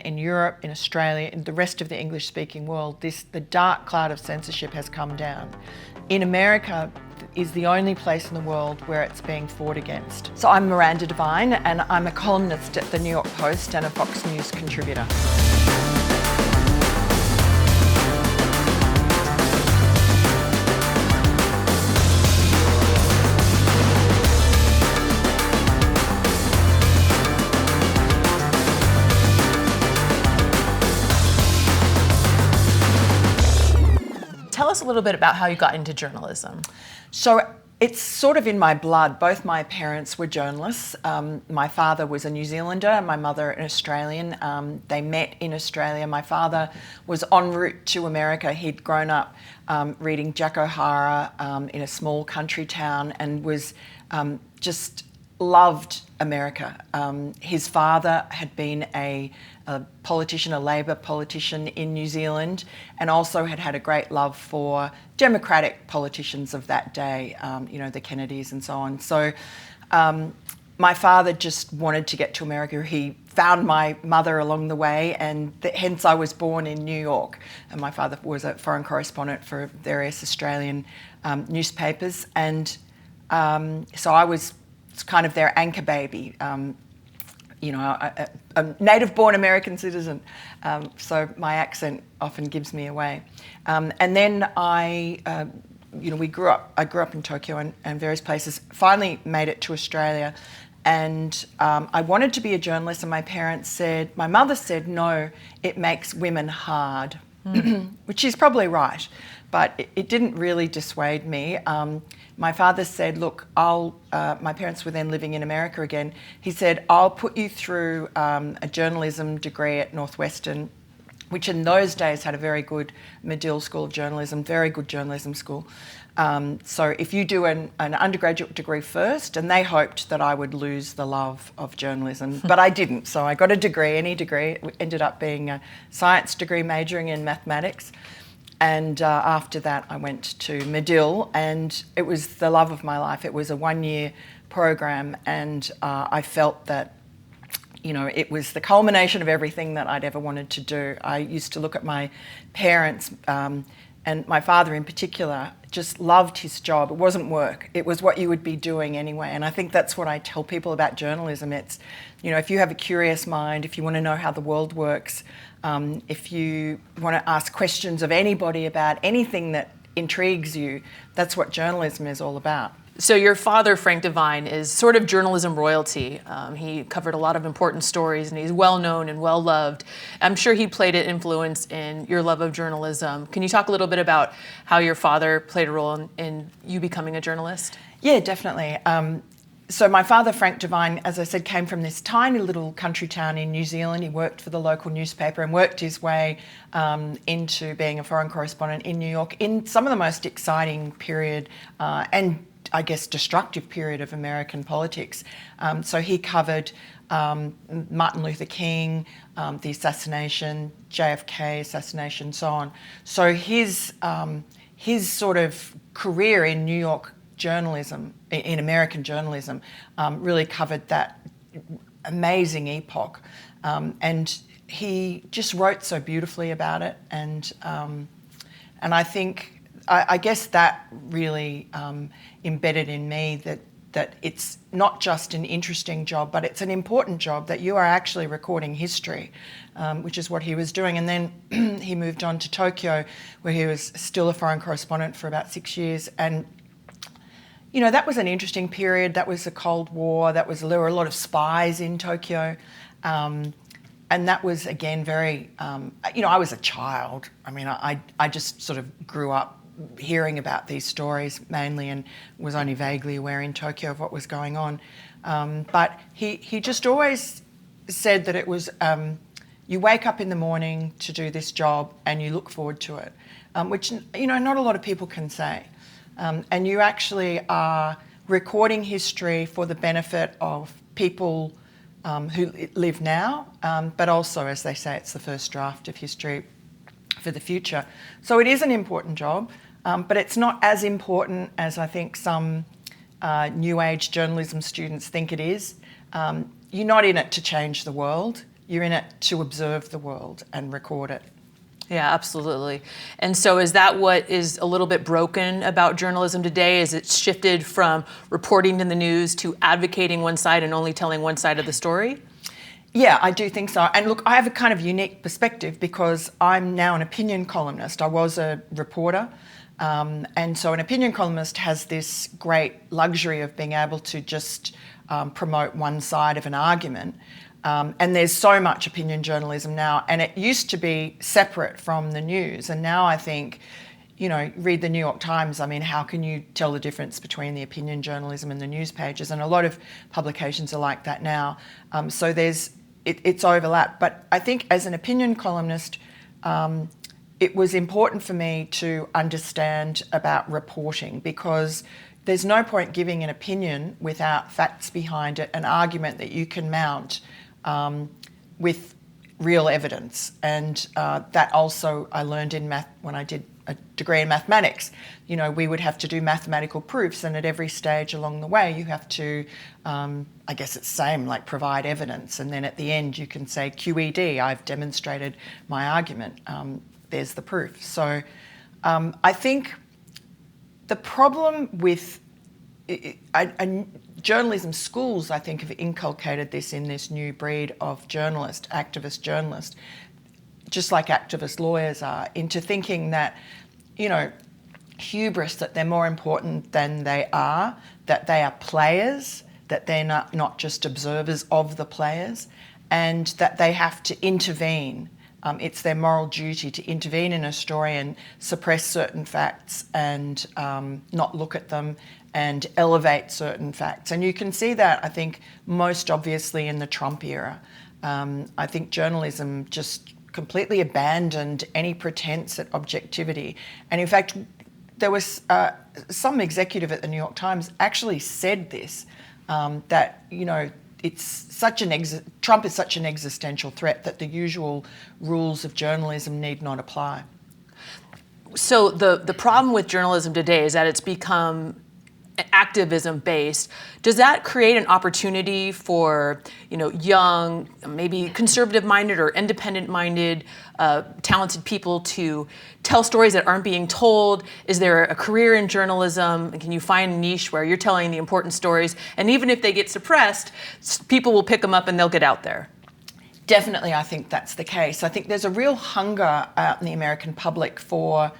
in Europe, in Australia, in the rest of the English-speaking world, the dark cloud of censorship has come down. In America is the only place in the world where it's being fought against. So I'm Miranda Devine, and I'm a columnist at the New York Post and a Fox News contributor. Tell us a little bit about how you got into journalism. So it's sort of in my blood. Both my parents were journalists. My father was a New Zealander and my mother an Australian. They met in Australia. My father was en route to America. He'd grown up reading Jack O'Hara in a small country town and was just loved America. His father had been a politician, a Labor politician in New Zealand, and also had a great love for democratic politicians of that day, the Kennedys and so on. So my father just wanted to get to America. He found my mother along the way, and hence I was born in New York. And my father was a foreign correspondent for various Australian newspapers, and so I was kind of their anchor baby. A native-born American citizen, so my accent often gives me away. And then I grew up in Tokyo and various places. Finally made it to Australia, and I wanted to be a journalist. And my mother said, "No, it makes women hard," which is probably right, but it didn't really dissuade me. My father said, look, my parents were then living in America again. He said, I'll put you through a journalism degree at Northwestern, which in those days had a very good Medill School of Journalism, very good journalism school. So if you do an undergraduate degree first, and they hoped that I would lose the love of journalism, but I didn't. So I got a degree, any degree. It ended up being a science degree majoring in mathematics. And after that, I went to Medill, and it was the love of my life. It was a one-year program, and I felt that, it was the culmination of everything that I'd ever wanted to do. I used to look at my parents, and my father in particular just loved his job. It wasn't work. It was what you would be doing anyway. And I think that's what I tell people about journalism. It's, if you have a curious mind, if you want to know how the world works, if you want to ask questions of anybody about anything that intrigues you, that's what journalism is all about. So your father, Frank Devine, is sort of journalism royalty. He covered a lot of important stories, and he's well-known and well-loved. I'm sure he played an influence in your love of journalism. Can you talk a little bit about how your father played a role in you becoming a journalist? Yeah, definitely. So my father, Frank Devine, as I said, came from this tiny little country town in New Zealand. He worked for the local newspaper and worked his way into being a foreign correspondent in New York in some of the most exciting period and I guess destructive period of American politics. So he covered Martin Luther King, the assassination, JFK assassination, so on. So his sort of career in New York journalism, in American journalism, really covered that amazing epoch, and he just wrote so beautifully about it, and I think I guess that really embedded in me that it's not just an interesting job, but it's an important job, that you are actually recording history, which is what he was doing. And then he moved on to Tokyo, where he was still a foreign correspondent for about 6 years, and that was an interesting period. That was the Cold War. There were a lot of spies in Tokyo. And that was, again, very, I was a child. I mean, I just sort of grew up hearing about these stories mainly, and was only vaguely aware in Tokyo of what was going on. But he just always said that it was, you wake up in the morning to do this job and you look forward to it, which, not a lot of people can say. And you actually are recording history for the benefit of people who live now, but also, as they say, it's the first draft of history for the future. So it is an important job, but it's not as important as I think some new age journalism students think it is. You're not in it to change the world. You're in it to observe the world and record it. Yeah, absolutely. And so is that what is a little bit broken about journalism today? Is it shifted from reporting in the news to advocating one side and only telling one side of the story? Yeah, I do think so. And look, I have a kind of unique perspective because I'm now an opinion columnist. I was a reporter. And so an opinion columnist has this great luxury of being able to just promote one side of an argument. And there's so much opinion journalism now, and it used to be separate from the news. And now I think, read the New York Times. I mean, how can you tell the difference between the opinion journalism and the news pages? And a lot of publications are like that now. So it's overlap. But I think as an opinion columnist, it was important for me to understand about reporting, because there's no point giving an opinion without facts behind it, an argument that you can mount with real evidence. And that also I learned in math when I did a degree in mathematics. We would have to do mathematical proofs, and at every stage along the way you have to, I guess it's the same, like provide evidence, and then at the end you can say QED, I've demonstrated my argument, there's the proof. So I think the problem with journalism schools, I think, have inculcated this in this new breed of activist journalist, just like activist lawyers are, into thinking that, hubris, that they're more important than they are, that they are players, that they're not just observers of the players, and that they have to intervene. It's their moral duty to intervene in a story and suppress certain facts and not look at them and elevate certain facts. And you can see that, I think, most obviously in the Trump era. I think journalism just completely abandoned any pretense at objectivity. And in fact, there was some executive at the New York Times actually said this, that, it's such Trump is such an existential threat that the usual rules of journalism need not apply. So the problem with journalism today is that it's become activism based. Does that create an opportunity for young, maybe conservative minded or independent minded, talented people to tell stories that aren't being told? Is there a career in journalism? Can you find a niche where you're telling the important stories, and even if they get suppressed, people will pick them up and they'll get out there? Definitely, I think that's the case. I think there's a real hunger out in the American public for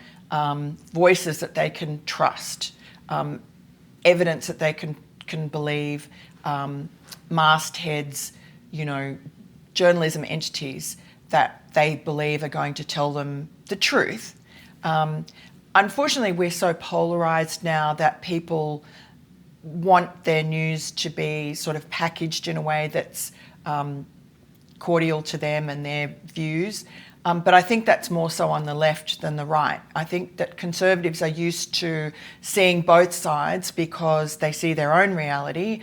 voices that they can trust, evidence that they can believe, mastheads, journalism entities that they believe are going to tell them the truth. Unfortunately, we're so polarised now that people want their news to be sort of packaged in a way that's cordial to them and their views. But I think that's more so on the left than the right. I think that conservatives are used to seeing both sides because they see their own reality,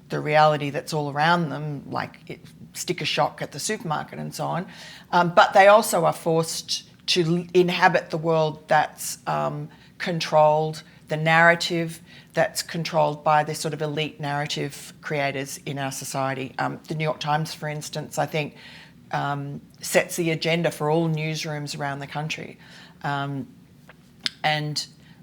the reality that's all around them, like sticker shock at the supermarket and so on. But they also are forced to inhabit the world that's controlled, the narrative that's controlled by the sort of elite narrative creators in our society. The New York Times, for instance, I think sets the agenda for all newsrooms around the country. And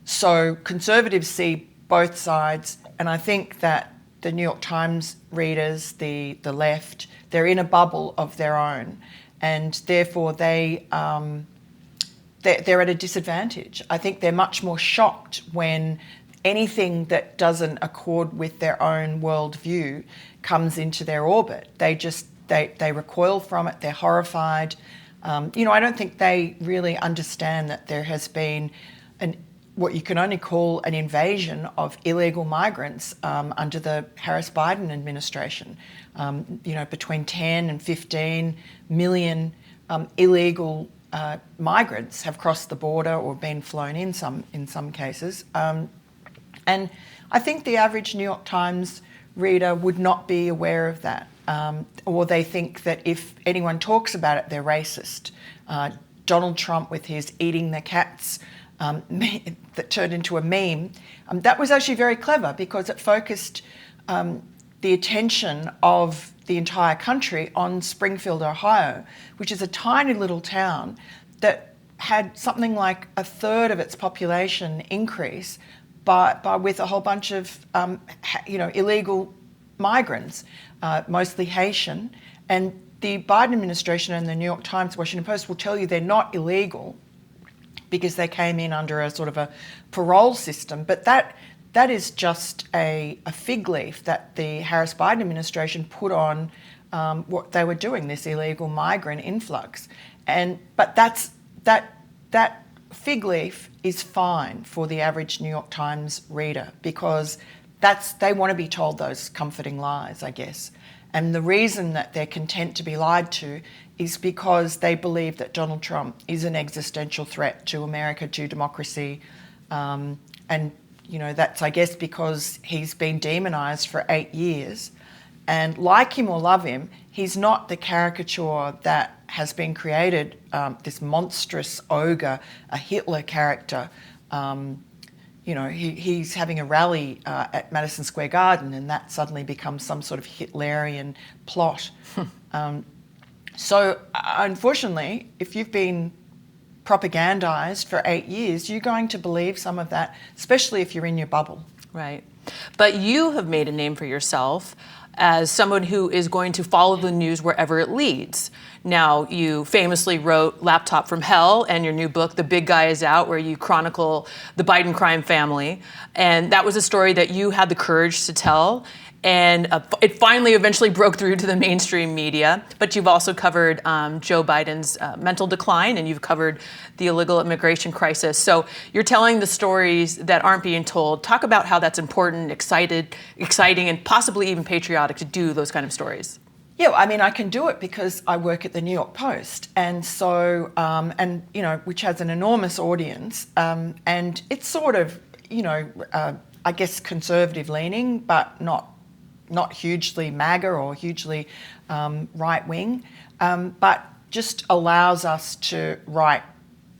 so conservatives see both sides, and I think that the New York Times readers, the left, they're in a bubble of their own, and therefore they're at a disadvantage. I think they're much more shocked when anything that doesn't accord with their own worldview comes into their orbit. They recoil from it, they're horrified. I don't think they really understand that there has been what you can only call an invasion of illegal migrants under the Harris-Biden administration. Between 10 and 15 million illegal migrants have crossed the border or been flown in some cases. And I think the average New York Times reader would not be aware of that. Or they think that if anyone talks about it, they're racist. Donald Trump with his eating the cats that turned into a meme, that was actually very clever because it focused the attention of the entire country on Springfield, Ohio, which is a tiny little town that had something like a third of its population increase by with a whole bunch of illegal migrants, mostly Haitian. And the Biden administration and the New York Times, Washington Post will tell you they're not illegal because they came in under a sort of a parole system. But that is just a fig leaf that the Harris-Biden administration put on what they were doing, this illegal migrant influx. But that fig leaf is fine for the average New York Times reader because they want to be told those comforting lies, I guess. And the reason that they're content to be lied to is because they believe that Donald Trump is an existential threat to America, to democracy. And, that's, I guess, because he's been demonised for 8 years. And like him or love him, he's not the caricature that has been created, this monstrous ogre, a Hitler character. He's having a rally at Madison Square Garden, and that suddenly becomes some sort of Hitlerian plot. So, unfortunately, if you've been propagandized for 8 years, you're going to believe some of that, especially if you're in your bubble. Right. But you have made a name for yourself as someone who is going to follow the news wherever it leads. Now, you famously wrote Laptop from Hell, and your new book, The Big Guy Is Out, where you chronicle the Biden crime family. And that was a story that you had the courage to tell. And it finally eventually broke through to the mainstream media. But you've also covered Joe Biden's mental decline, and you've covered the illegal immigration crisis. So you're telling the stories that aren't being told. Talk about how that's important, exciting, and possibly even patriotic to do those kind of stories. Yeah, I mean, I can do it because I work at the New York Post, and so, which has an enormous audience, and it's sort of, I guess conservative leaning, but not hugely MAGA or hugely right wing, but just allows us to write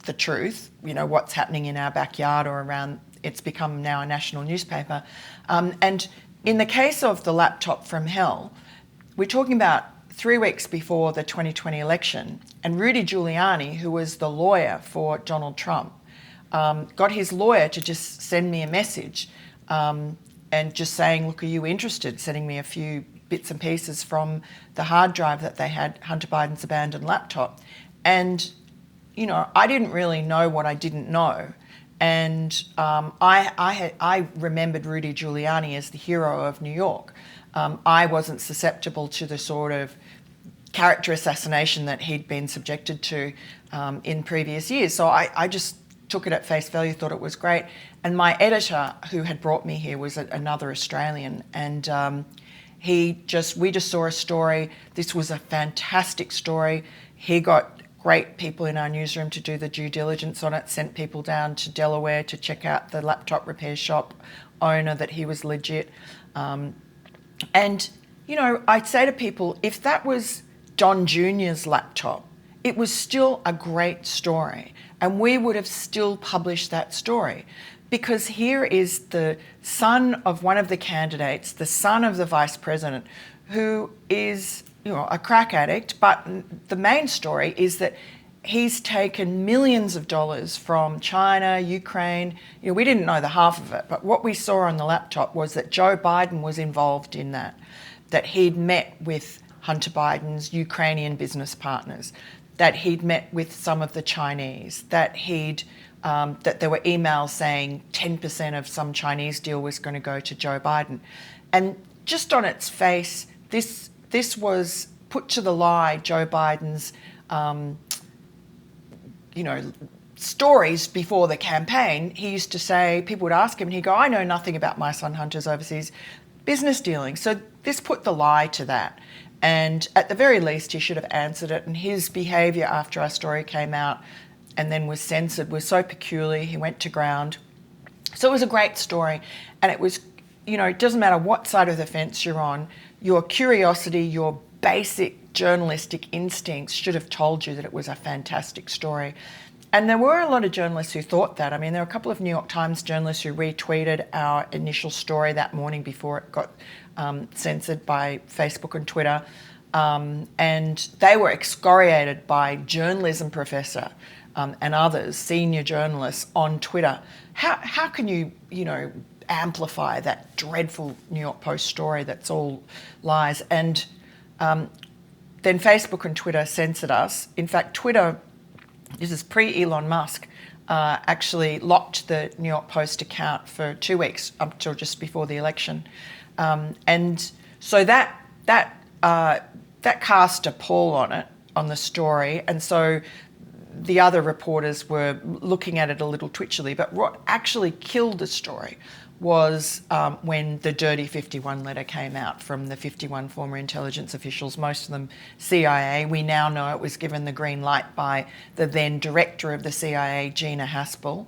the truth, what's happening in our backyard or around. It's become now a national newspaper. And in the case of the Laptop from Hell, we're talking about 3 weeks before the 2020 election, and Rudy Giuliani, who was the lawyer for Donald Trump, got his lawyer to just send me a message and just saying, look, are you interested? Sending me a few bits and pieces from the hard drive that they had, Hunter Biden's abandoned laptop. And, I didn't really know what I didn't know. And I remembered Rudy Giuliani as the hero of New York. I wasn't susceptible to the sort of character assassination that he'd been subjected to in previous years. So I just took it at face value, thought it was great. And my editor, who had brought me here, was another Australian, and we just saw a story. This was a fantastic story. He got great people in our newsroom to do the due diligence on it, sent people down to Delaware to check out the laptop repair shop owner, that he was legit. And, I'd say to people, if that was Don Jr.'s laptop, it was still a great story, and we would have still published that story. Because here is the son of one of the candidates, the son of the vice president, who is, a crack addict. But the main story is that he's taken millions of dollars from China, Ukraine. We didn't know the half of it, but what we saw on the laptop was that Joe Biden was involved in that he'd met with Hunter Biden's Ukrainian business partners, that he'd met with some of the Chinese, that that there were emails saying 10% of some Chinese deal was going to go to Joe Biden. And just on its face, this was put to the lie Joe Biden's, stories before the campaign. He used to say, people would ask him, and he'd go, I know nothing about my son Hunter's overseas business dealings. So this put the lie to that. And at the very least, he should have answered it. And his behaviour after our story came out and then was censored was so peculiar. He went to ground. So it was a great story. And it was, it doesn't matter what side of the fence you're on, your curiosity, your basic journalistic instincts should have told you that it was a fantastic story. And there were a lot of journalists who thought that. I mean, there were a couple of New York Times journalists who retweeted our initial story that morning before it got censored by Facebook and Twitter. And they were excoriated by journalism professor and others, senior journalists on Twitter. How can you amplify that dreadful New York Post story that's all lies? And then Facebook and Twitter censored us. In fact, Twitter, this is pre-Elon Musk, actually locked the New York Post account for 2 weeks up till just before the election. And so that cast a pall on the story. And so the other reporters were looking at it a little twitchily. But what actually killed the story was when the Dirty 51 letter came out from the 51 former intelligence officials, most of them CIA. We now know it was given the green light by the then director of the CIA, Gina Haspel,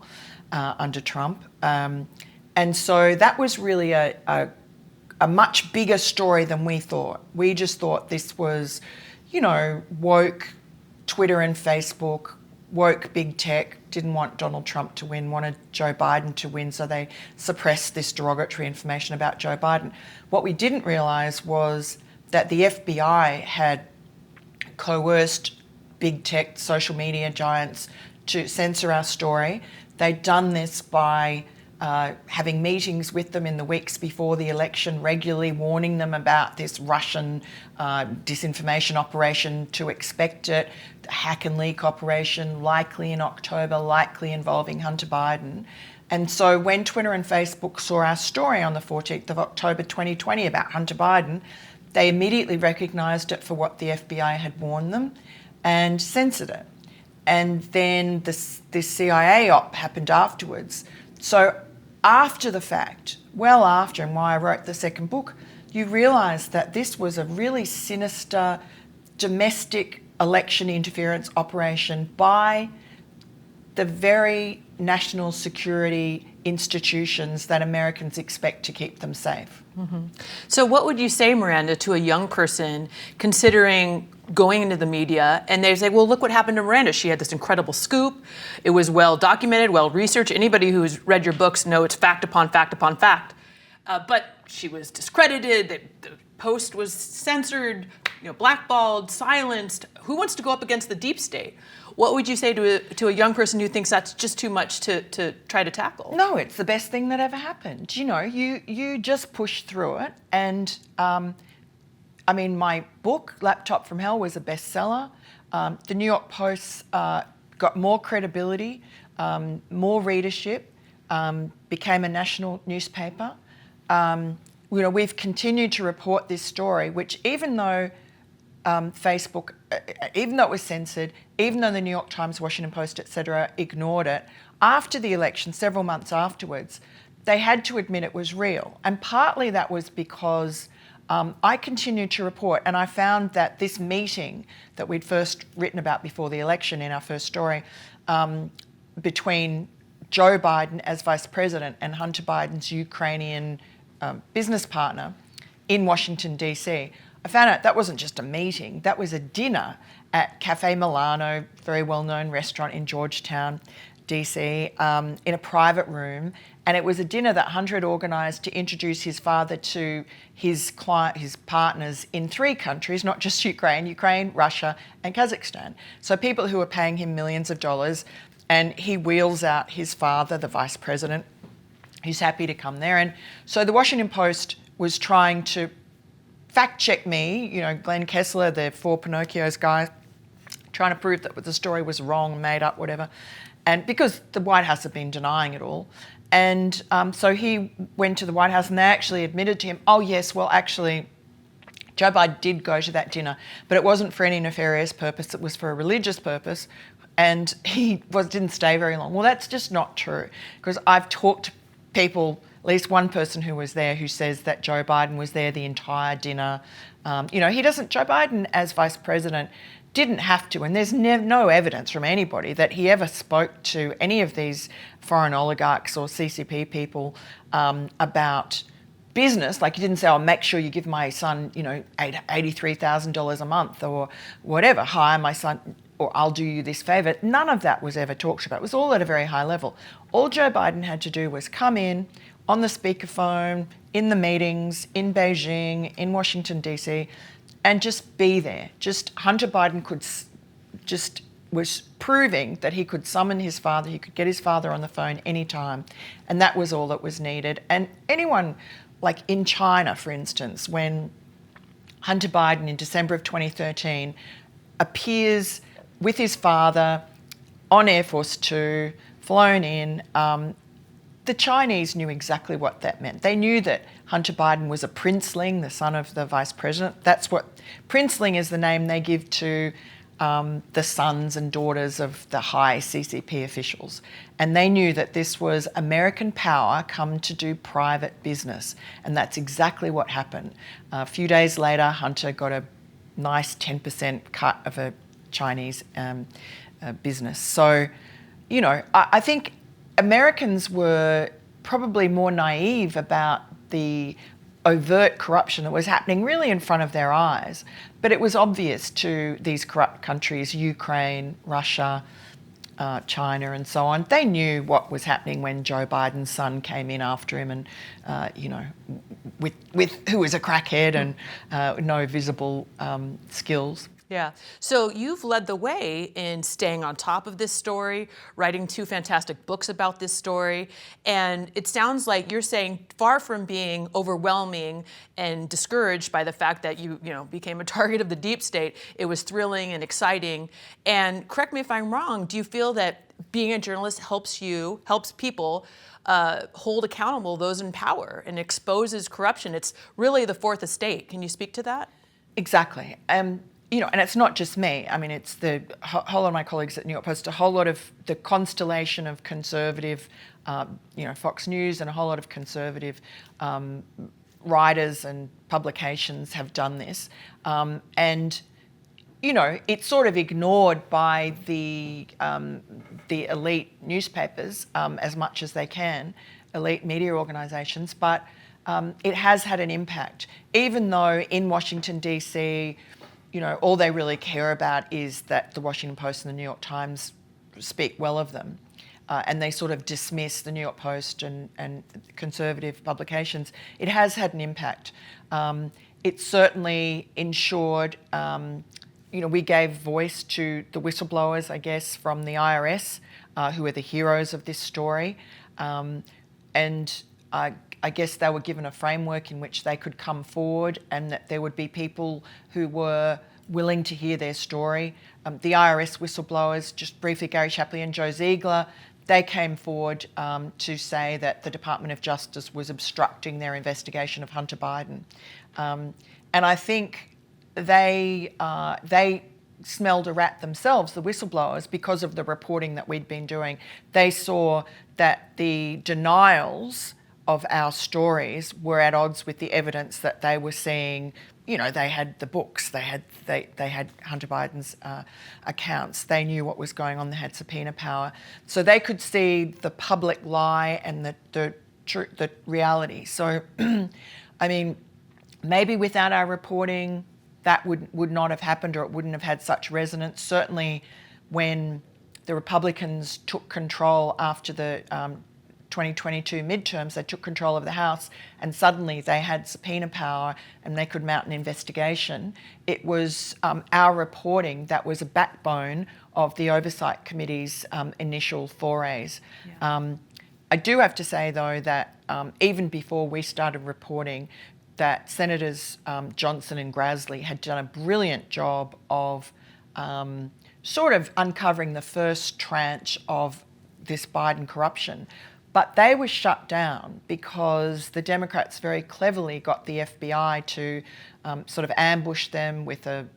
under Trump. And so that was really a much bigger story than we thought. We just thought this was, woke Twitter and Facebook, woke big tech, didn't want Donald Trump to win, wanted Joe Biden to win, so they suppressed this derogatory information about Joe Biden. What we didn't realise was that the FBI had coerced big tech, social media giants to censor our story. They'd done this by having meetings with them in the weeks before the election, regularly warning them about this Russian disinformation operation, to expect it, the hack and leak operation, likely in October, likely involving Hunter Biden. And so when Twitter and Facebook saw our story on the 14th of October 2020 about Hunter Biden, they immediately recognised it for what the FBI had warned them and censored it. And then this CIA op happened afterwards. So after the fact, well after, and why I wrote the second book, you realise that this was a really sinister domestic election interference operation by the very national security institutions that Americans expect to keep them safe. Mm-hmm. So what would you say, Miranda, to a young person considering going into the media and they say, well, look what happened to Miranda. She had this incredible scoop. It was well documented, well researched. Anybody who's read your books know it's fact upon fact upon fact. But she was discredited, the post was censored, blackballed, silenced. Who wants to go up against the deep state? What would you say to a young person who thinks that's just too much to try to tackle? No, it's the best thing that ever happened. You just push through it. And my book, Laptop from Hell, was a bestseller. The New York Post got more credibility, more readership, became a national newspaper. We've continued to report this story, which even though Facebook, even though it was censored, even though the New York Times, Washington Post, etc., ignored it, after the election, several months afterwards, they had to admit it was real. And partly that was because I continued to report, and I found that this meeting that we'd first written about before the election in our first story, between Joe Biden as vice president and Hunter Biden's Ukrainian business partner in Washington, D.C., I found out that wasn't just a meeting, that was a dinner at Cafe Milano, very well-known restaurant in Georgetown, D.C., in a private room. And it was a dinner that Hunter had organised to introduce his father to his partners in 3 countries, not just Ukraine, Russia, and Kazakhstan. So people who were paying him millions of dollars, and he wheels out his father, the vice president, who's happy to come there. And so the Washington Post was trying to fact check me, Glenn Kessler, the 4 Pinocchios guy, trying to prove that the story was wrong, made up, whatever. And because the White House had been denying it all. And so he went to the White House and they actually admitted to him, oh yes, well actually, Joe Biden did go to that dinner, but it wasn't for any nefarious purpose, it was for a religious purpose. And he didn't stay very long. Well, that's just not true, because I've talked to people, at least one person who was there, who says that Joe Biden was there the entire dinner. Joe Biden as vice president didn't have to, and there's no evidence from anybody that he ever spoke to any of these foreign oligarchs or CCP people about business. Like, he didn't say, make sure you give my son, $83,000 a month or whatever, hire my son, or I'll do you this favour. None of that was ever talked about. It was all at a very high level. All Joe Biden had to do was come in on the speakerphone, in the meetings, in Beijing, in Washington, D.C., and just be there. Just Hunter Biden was proving that he could summon his father, he could get his father on the phone anytime, and that was all that was needed. And anyone, like in China, for instance, when Hunter Biden in December of 2013 appears with his father on Air Force Two, flown in, the Chinese knew exactly what that meant. They knew that Hunter Biden was a princeling, the son of the vice president. That's what princeling is, the name they give to the sons and daughters of the high CCP officials. And they knew that this was American power come to do private business. And that's exactly what happened. A few days later, Hunter got a nice 10% cut of a Chinese business. So, you know, I think Americans were probably more naive about the overt corruption that was happening really in front of their eyes. But it was obvious to these corrupt countries, Ukraine, Russia, China and so on. They knew what was happening when Joe Biden's son came in after him and, you know, with who was a crackhead and no visible skills. Yeah. So you've led the way in staying on top of this story, writing 2 fantastic books about this story. And it sounds like you're saying, far from being overwhelming and discouraged by the fact that you became a target of the deep state, it was thrilling and exciting. And correct me if I'm wrong, do you feel that being a journalist helps people hold accountable those in power and exposes corruption? It's really the fourth estate. Can you speak to that? Exactly. You know, and it's not just me. I mean, it's the whole lot of my colleagues at New York Post, a whole lot of the constellation of conservative, Fox News and a whole lot of conservative writers and publications have done this. And, you know, it's sort of ignored by the elite newspapers as much as they can, elite media organisations, but it has had an impact. Even though in Washington, D.C., you know, all they really care about is that the Washington Post and the New York Times speak well of them. And they sort of dismiss the New York Post and conservative publications. It has had an impact. It certainly ensured, we gave voice to the whistleblowers, I guess, from the IRS, who are the heroes of this story. And I guess they were given a framework in which they could come forward and that there would be people who were willing to hear their story. The IRS whistleblowers, just briefly, Gary Shapley and Joe Ziegler, they came forward to say that the Department of Justice was obstructing their investigation of Hunter Biden. And I think they smelled a rat themselves, the whistleblowers, because of the reporting that we'd been doing. They saw that the denials of our stories were at odds with the evidence that they were seeing. You know, they had the books, they had Hunter Biden's accounts, they knew what was going on, they had subpoena power. So they could see the public lie and the reality. So, I mean, maybe without our reporting, that would not have happened, or it wouldn't have had such resonance. Certainly when the Republicans took control after the 2022 midterms, they took control of the House and suddenly they had subpoena power and they could mount an investigation. It was our reporting that was a backbone of the Oversight Committee's initial forays. Yeah. I do have to say, though, that even before we started reporting, that Senators Johnson and Grassley had done a brilliant job of sort of uncovering the first tranche of this Biden corruption. But they were shut down because the Democrats very cleverly got the FBI to sort of ambush them with a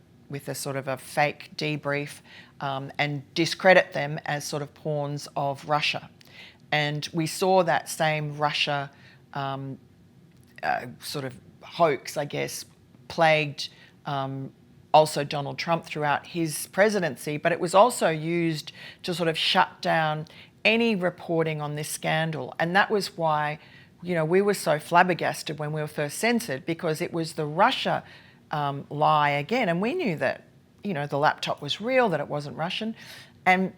sort of a fake debrief and discredit them as sort of pawns of Russia. And we saw that same Russia sort of hoax, I guess, plagued also Donald Trump throughout his presidency, but it was also used to sort of shut down any reporting on this scandal. And that was why, we were so flabbergasted when we were first censored, because it was the Russia lie again. And we knew that, the laptop was real, that it wasn't Russian. And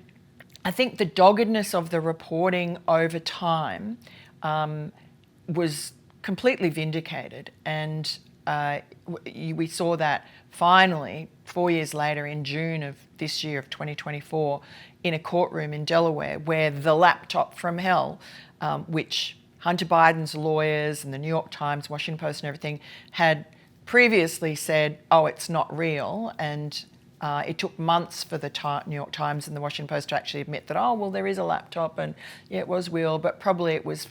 I think the doggedness of the reporting over time was completely vindicated. And we saw that finally 4 years later in June of this year of 2024 in a courtroom in Delaware where the laptop from hell, which Hunter Biden's lawyers and the New York Times, Washington Post and everything had previously said, oh, it's not real. And it took months for the New York Times and the Washington Post to actually admit that, oh, well, there is a laptop and yeah, it was real, but probably it was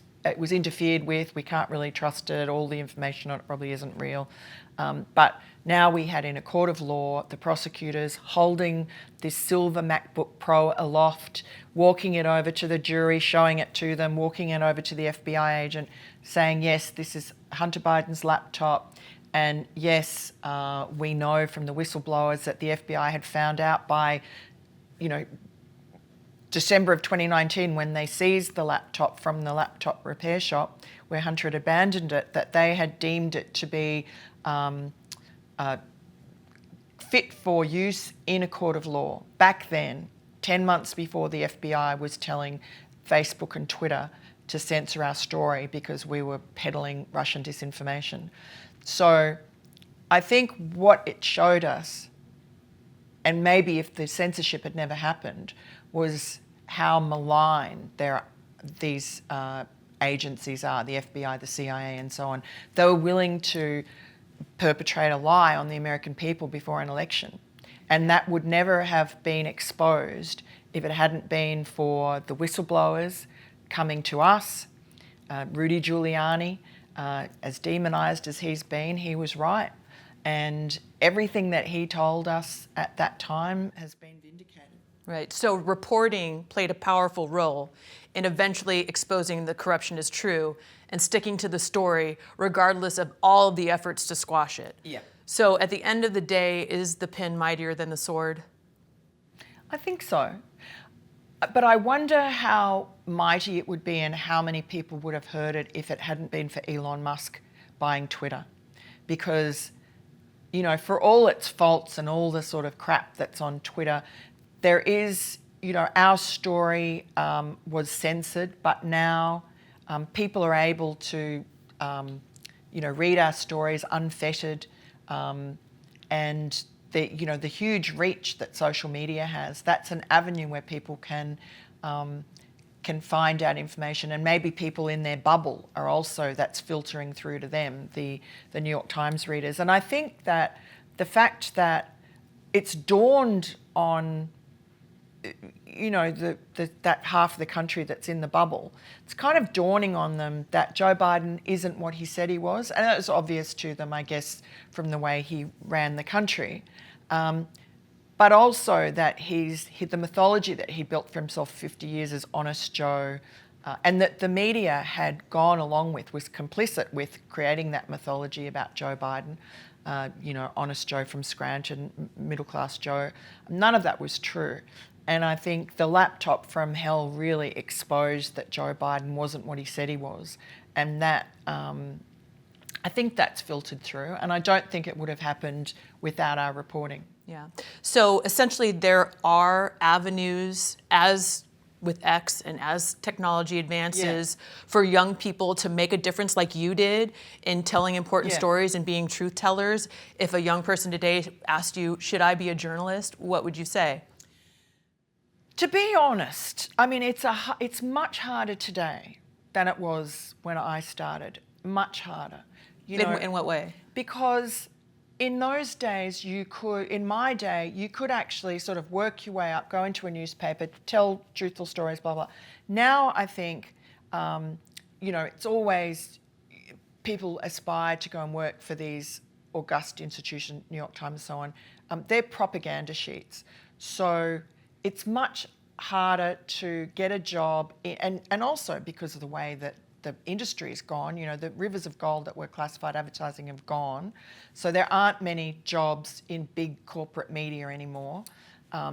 interfered with. We can't really trust it. All the information on it probably isn't real. But now we had in a court of law the prosecutors holding this silver MacBook Pro aloft, walking it over to the jury, showing it to them, walking it over to the FBI agent, saying, yes, this is Hunter Biden's laptop. And yes, we know from the whistleblowers that the FBI had found out by, December of 2019, when they seized the laptop from the laptop repair shop where Hunter had abandoned it, that they had deemed it to be fit for use in a court of law. Back then, 10 months before the FBI was telling Facebook and Twitter to censor our story because we were peddling Russian disinformation. So I think what it showed us, and maybe if the censorship had never happened, was how malign these agencies are, the FBI, the CIA and so on. They were willing to perpetrate a lie on the American people before an election. And that would never have been exposed if it hadn't been for the whistleblowers coming to us. Rudy Giuliani, as demonised as he's been, he was right. And everything that he told us at that time has been vindicated. Right. So reporting played a powerful role in eventually exposing the corruption as true and sticking to the story regardless of all of the efforts to squash it. Yeah. So at the end of the day, is the pen mightier than the sword? I think so. But I wonder how mighty it would be and how many people would have heard it if it hadn't been for Elon Musk buying Twitter. Because, for all its faults and all the sort of crap that's on Twitter, there is, our story was censored, but now people are able to, read our stories unfettered, and the huge reach that social media has. That's an avenue where people can find out information, and maybe people in their bubble are also, that's filtering through to them, the New York Times readers. And I think that the fact that it's dawned on that half of the country that's in the bubble, it's kind of dawning on them that Joe Biden isn't what he said he was. And it was obvious to them, I guess, from the way he ran the country. But also that the mythology that he built for himself 50 years as Honest Joe, and that the media had gone along with, was complicit with creating that mythology about Joe Biden, Honest Joe from Scranton, middle-class Joe. None of that was true. And I think the laptop from hell really exposed that Joe Biden wasn't what he said he was. And that, I think that's filtered through. And I don't think it would have happened without our reporting. Yeah. So essentially there are avenues, as with X and as technology advances, for young people to make a difference like you did in telling important stories and being truth tellers. If a young person today asked you, should I be a journalist, what would you say? To be honest, I mean, it's much harder today than it was when I started. Much harder. In what way? Because in those days, in my day, you could actually sort of work your way up, go into a newspaper, tell truthful stories, blah, blah. Now I think, it's always, people aspire to go and work for these august institutions, New York Times and so on. They're propaganda sheets. So it's much harder to get a job, and also because of the way that the industry is gone, the rivers of gold that were classified advertising have gone. So there aren't many jobs in big corporate media anymore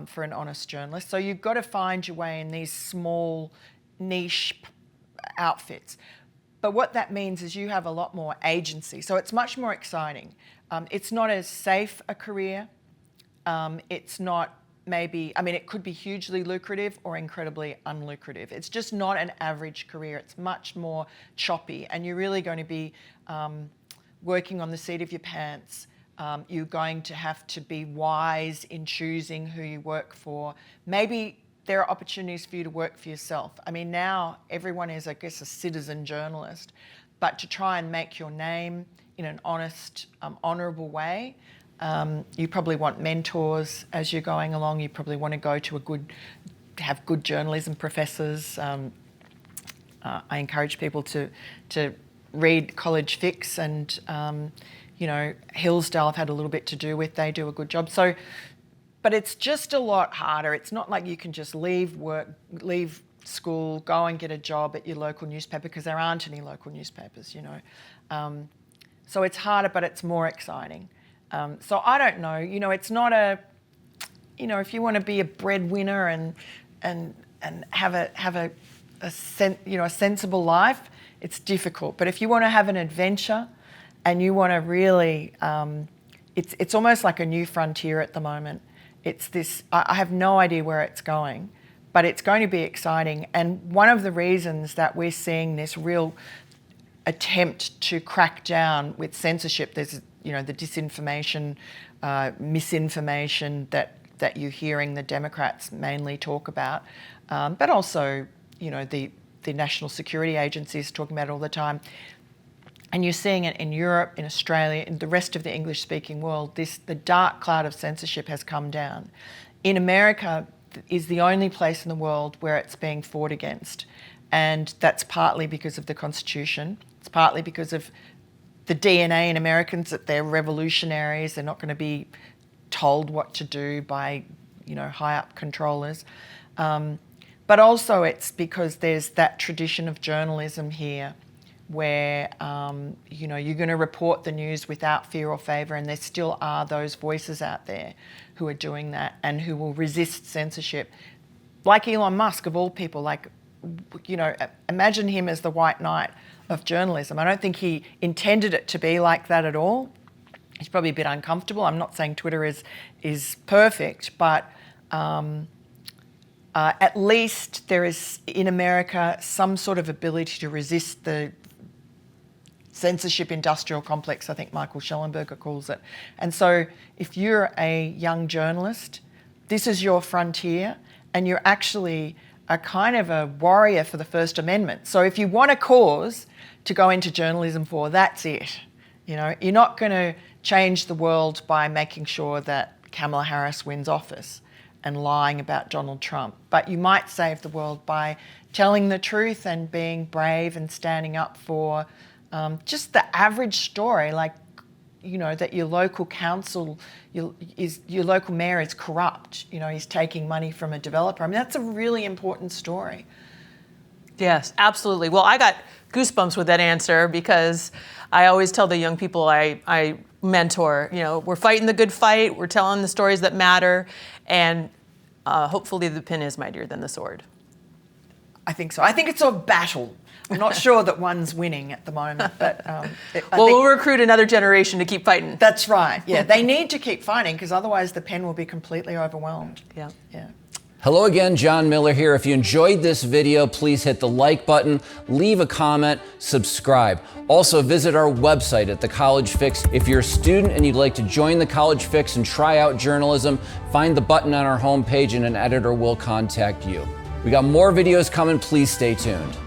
for an honest journalist. So you've got to find your way in these small niche outfits. But what that means is you have a lot more agency. So it's much more exciting. It's not as safe a career. It's not maybe, I mean, it could be hugely lucrative or incredibly unlucrative. It's just not an average career. It's much more choppy, and you're really going to be working on the seat of your pants. You're going to have to be wise in choosing who you work for. Maybe there are opportunities for you to work for yourself. I mean, now everyone is, I guess, a citizen journalist, but to try and make your name in an honest, honourable way, you probably want mentors as you're going along. You probably want to go to have good journalism professors. I encourage people to read College Fix, and Hillsdale I've had a little bit to do with. They do a good job. So, but it's just a lot harder. It's not like you can just leave school, go and get a job at your local newspaper, because there aren't any local newspapers, So it's harder, but it's more exciting. So I don't know. It's not if you want to be a breadwinner and have a sensible life, it's difficult. But if you want to have an adventure, and you want to really, it's almost like a new frontier at the moment. It's this. I have no idea where it's going, but it's going to be exciting. And one of the reasons that we're seeing this real attempt to crack down with censorship, there's the disinformation, misinformation that you're hearing the Democrats mainly talk about, but also the national security agencies talking about it all the time. And you're seeing it in Europe, in Australia, in the rest of the English-speaking world. The dark cloud of censorship has come down. In America is the only place in the world where it's being fought against. And that's partly because of the Constitution. It's partly because of the DNA in Americans, that they're revolutionaries. They're not going to be told what to do by, high-up controllers. But also it's because there's that tradition of journalism here, where you're going to report the news without fear or favour, and there still are those voices out there who are doing that and who will resist censorship, like Elon Musk of all people. Imagine him as the white knight of journalism. I don't think he intended it to be like that at all. He's probably a bit uncomfortable. I'm not saying Twitter is perfect, but at least there is in America some sort of ability to resist the censorship industrial complex, I think Michael Schellenberger calls it. And so if you're a young journalist, this is your frontier, and you're actually a kind of a warrior for the First Amendment. So if you want a cause to go into journalism for, that's it. You're not going to change the world by making sure that Kamala Harris wins office and lying about Donald Trump, but you might save the world by telling the truth and being brave and standing up for just the average story, that your local council, your local mayor is corrupt. He's taking money from a developer. I mean, that's a really important story. Yes, absolutely. Well, I got goosebumps with that answer, because I always tell the young people I mentor, we're fighting the good fight. We're telling the stories that matter, and hopefully the pen is mightier than the sword. I think so. I think it's a battle. I'm not sure that one's winning at the moment, but we'll recruit another generation to keep fighting. That's right. Yeah, they need to keep fighting, because otherwise the pen will be completely overwhelmed. Yeah. Hello again, John Miller here. If you enjoyed this video, please hit the like button, leave a comment, subscribe. Also, visit our website at The College Fix. If you're a student and you'd like to join The College Fix and try out journalism, find the button on our homepage and an editor will contact you. We got more videos coming. Please stay tuned.